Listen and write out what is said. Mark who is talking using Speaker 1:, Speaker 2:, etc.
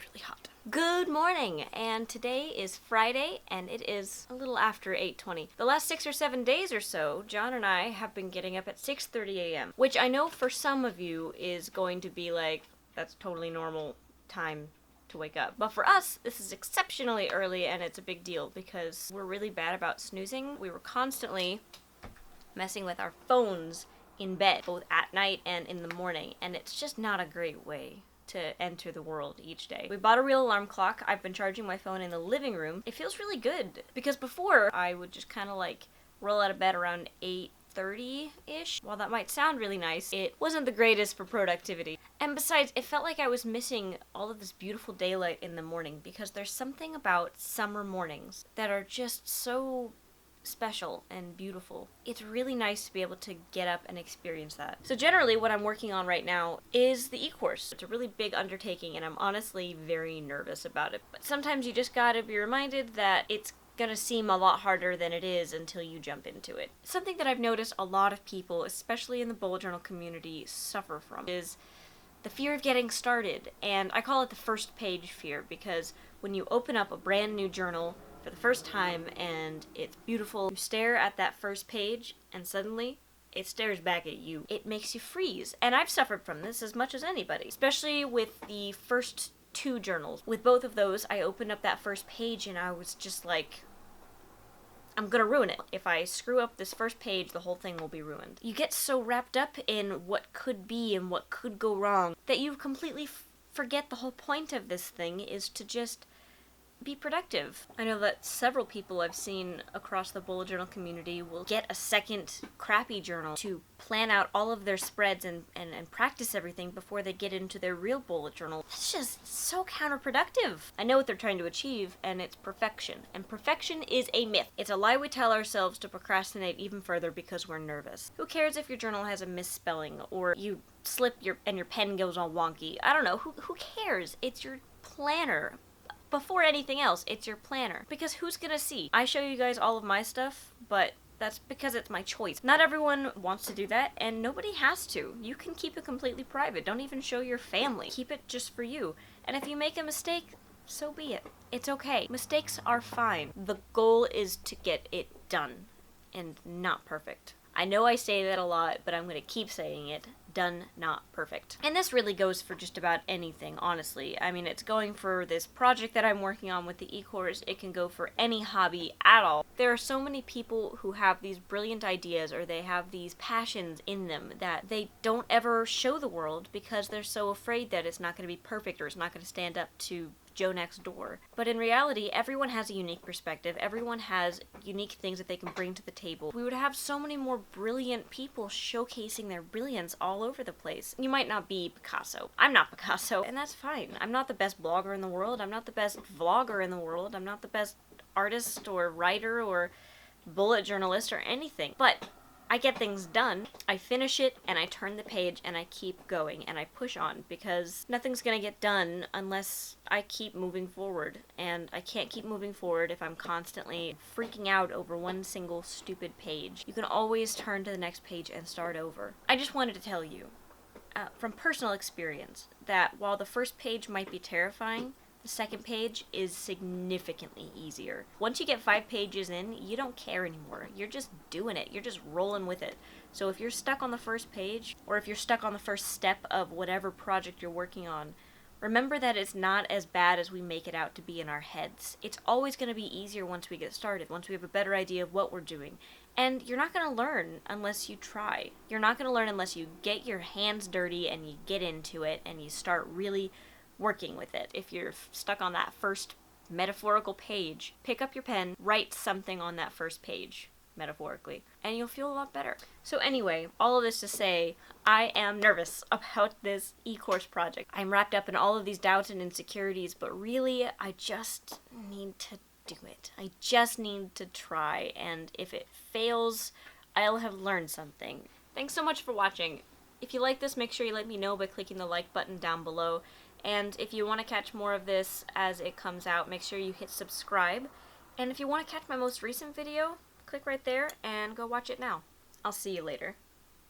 Speaker 1: really hot. Good morning, and today is Friday, and it is a little after 8:20. The last 6 or 7 days or so, John and I have been getting up at 6:30 a.m., which I know for some of you is going to be like, that's totally normal time to wake up. But for us, this is exceptionally early, and it's a big deal because we're really bad about snoozing. We were constantly messing with our phones in bed, both at night and in the morning, and it's just not a great way to enter the world each day. We bought a real alarm clock. I've been charging my phone in the living room. It feels really good because before I would just kind of like roll out of bed around 8:30-ish. While that might sound really nice, it wasn't the greatest for productivity. And besides, it felt like I was missing all of this beautiful daylight in the morning because there's something about summer mornings that are just so special and beautiful. It's really nice to be able to get up and experience that. So generally what I'm working on right now is the e-course. It's a really big undertaking and I'm honestly very nervous about it. But sometimes you just gotta be reminded that it's gonna seem a lot harder than it is until you jump into it. Something that I've noticed a lot of people, especially in the bullet journal community, suffer from is the fear of getting started. And I call it the first page fear because when you open up a brand new journal for the first time and it's beautiful, you stare at that first page and suddenly it stares back at you. It makes you freeze. And I've suffered from this as much as anybody, especially with the first two journals. With both of those, I opened up that first page and I was just like, I'm gonna ruin it. If I screw up this first page, the whole thing will be ruined. You get so wrapped up in what could be and what could go wrong that you completely forget the whole point of this thing is to just be productive. I know that several people I've seen across the bullet journal community will get a second crappy journal to plan out all of their spreads and practice everything before they get into their real bullet journal. It's just so counterproductive. I know what they're trying to achieve, and it's perfection. And perfection is a myth. It's a lie we tell ourselves to procrastinate even further because we're nervous. Who cares if your journal has a misspelling or you slip and your pen goes all wonky? I don't know. Who cares? It's your planner. Before anything else, it's your planner. Because who's gonna see? I show you guys all of my stuff, but that's because it's my choice. Not everyone wants to do that, and nobody has to. You can keep it completely private. Don't even show your family. Keep it just for you. And if you make a mistake, so be it. It's okay. Mistakes are fine. The goal is to get it done, and not perfect. I know I say that a lot, but I'm gonna keep saying it. Done, not perfect. And this really goes for just about anything, honestly. I mean, it's going for this project that I'm working on with the e-course. It can go for any hobby at all. There are so many people who have these brilliant ideas or they have these passions in them that they don't ever show the world because they're so afraid that it's not going to be perfect or it's not going to stand up to Joe next door. But in reality, everyone has a unique perspective. Everyone has unique things that they can bring to the table. We would have so many more brilliant people showcasing their brilliance all over the place. You might not be Picasso. I'm not Picasso, and that's fine. I'm not the best blogger in the world. I'm not the best vlogger in the world. I'm not the best artist or writer or bullet journalist or anything. But I get things done, I finish it, and I turn the page, and I keep going, and I push on, because nothing's gonna get done unless I keep moving forward, and I can't keep moving forward if I'm constantly freaking out over one single stupid page. You can always turn to the next page and start over. I just wanted to tell you, from personal experience, that while the first page might be terrifying, the second page is significantly easier. Once you get 5 pages in, you don't care anymore. You're just doing it. You're just rolling with it. So if you're stuck on the first page, or if you're stuck on the first step of whatever project you're working on, remember that it's not as bad as we make it out to be in our heads. It's always going to be easier once we get started, once we have a better idea of what we're doing. And you're not going to learn unless you try. You're not going to learn unless you get your hands dirty and you get into it and you start really working with it. If you're stuck on that first metaphorical page, pick up your pen, write something on that first page, metaphorically, and you'll feel a lot better. So anyway, all of this to say, I am nervous about this e-course project. I'm wrapped up in all of these doubts and insecurities, but really, I just need to do it. I just need to try, and if it fails, I'll have learned something. Thanks so much for watching. If you like this, make sure you let me know by clicking the like button down below. And if you want to catch more of this as it comes out, make sure you hit subscribe. And if you want to catch my most recent video, click right there and go watch it now. I'll see you later.